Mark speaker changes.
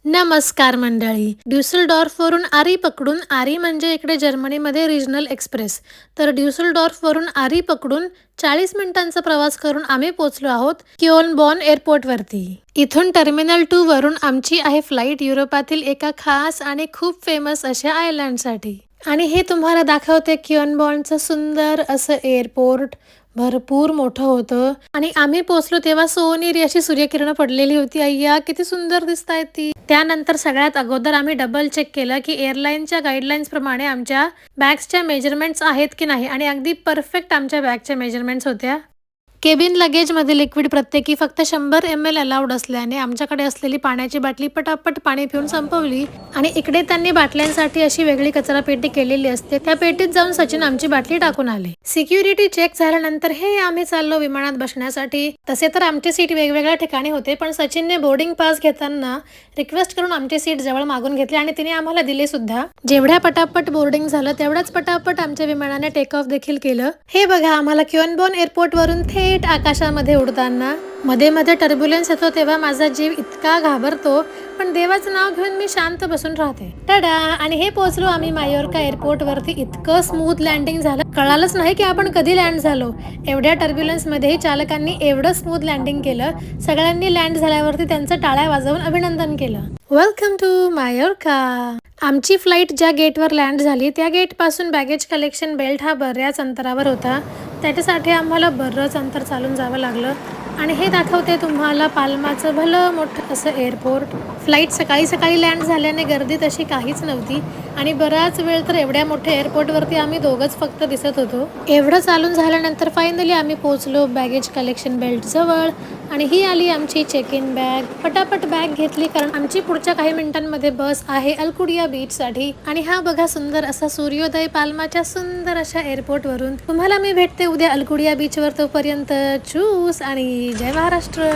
Speaker 1: नमस्कार मंडळी. ड्युसलडॉर्फवरून आरी पकडून, आरी म्हणजे इकडे जर्मनीमध्ये रिजनल एक्सप्रेस, तर ड्युसलडॉर्फवरून आरी पकडून 40 मिनिटांचा प्रवास करून आम्ही पोहोचलो आहोत क्योल्न-बॉन एअरपोर्टवरती. इथून टर्मिनल 2 वरून आमची आहे फ्लाईट युरोपातील एका खास आणि खूप फेमस अशा आयलँडसाठी. आणि हे तुम्हाला दाखवते क्योल्न-बॉनचं सुंदर असं एअरपोर्ट. भरपूर मोठं होतं आणि आम्ही पोहोचलो तेव्हा सोनेरी अशी सूर्यकिरणं पडलेली होती. अय्या, किती सुंदर दिसतायत ती. त्यानंतर सगळ्यात अगोदर आम्ही डबल चेक केलं की एअरलाईनच्या गाईडलाईन्स प्रमाणे आमच्या बॅग्सच्या मेजरमेंट्स आहेत की नाही, आणि अगदी परफेक्ट आमच्या बॅगच्या मेजरमेंट्स होत्या. केबिन लगेजमध्ये लिक्विड प्रत्येकी फक्त 100 ml अलाउड असल्याने आमच्याकडे असलेली पाण्याची बाटली पटापट पाणी पिऊन संपवली. आणि इकडे त्यांनी बाटल्यांसाठी अशी वेगळी कचरा पेटी केलेली असते, त्या पेटीत जाऊन सचिन आमची बाटली टाकून आले. सिक्युरिटी चेक झाल्यानंतर हे आम्ही चाललो विमानात बसण्यासाठी. तसे तर आमचे सीट वेगवेगळ्या ठिकाणी होते, पण सचिनने बोर्डिंग पास घेताना रिक्वेस्ट करून आमचे सीट जवळ मागून घेतले आणि तिने आम्हाला दिले सुद्धा. जेवढ्या पटापट बोर्डिंग झालं तेवढ्याच पटापट आमच्या विमानाने टेक ऑफ देखील केलं. हे बघा, आम्हाला क्योल्न-बॉन एअरपोर्ट वरून थेट आकाशामध्ये उडताना. मध्ये मध्ये टर्ब्युलन्स येतो तेव्हा माझा जीव इतका घाबरतो, पण देवाचं नाव घेऊन मी शांत बसून राहते. टाडा. आणि हे पोहोचलो आम्ही मायोर्का एअरपोर्ट वरती. इतकं स्मूथ लँडिंग झालं, कळालंच नाही की आपण कधी लँड झालो. एवढ्या टर्ब्युलन्स मध्येही चालकांनी एवढं स्मूथ लँडिंग केलं. सगळ्यांनी लँड झाल्यावरती त्यांचं टाळ्या वाजवून अभिनंदन केलं. Welcome to Majorca. आमची फ्लाईट ज्या गेटवर लँड झाली त्या गेटपासून बॅगेज कलेक्शन बेल्ट हा बऱ्याच अंतरावर होता. त्याच्यासाठी आम्हाला बरंच अंतर चालून जावं लागलं. आणि हे दाखवते तुम्हाला पाल्माचं भलं मोठं असं एअरपोर्ट. फ्लाईट सकाळी सकाळी लँड झाल्याने गर्दी तशी काहीच नव्हती आणि बराच वेळ तर एवढ्या मोठ्या एअरपोर्टवरती आम्ही दोघंच फक्त दिसत होतो. एवढं चालून झाल्यानंतर फायनली आम्ही पोहोचलो बॅगेज कलेक्शन बेल्ट जवळ. आणि ही आली आमची चेक इन बॅग. पटापट बॅग घेतली कारण आमची पुढच्या काही मिनिटांमध्ये बस आहे अल्कुडिया बीचसाठी. आणि हा बघा सुंदर असा सूर्योदय पाल्माच्या सुंदर अशा एअरपोर्टवरून. तुम्हाला मी भेटते उद्या अल्कुडिया बीचवर. तोपर्यंत चूस आणि जय महाराष्ट्र.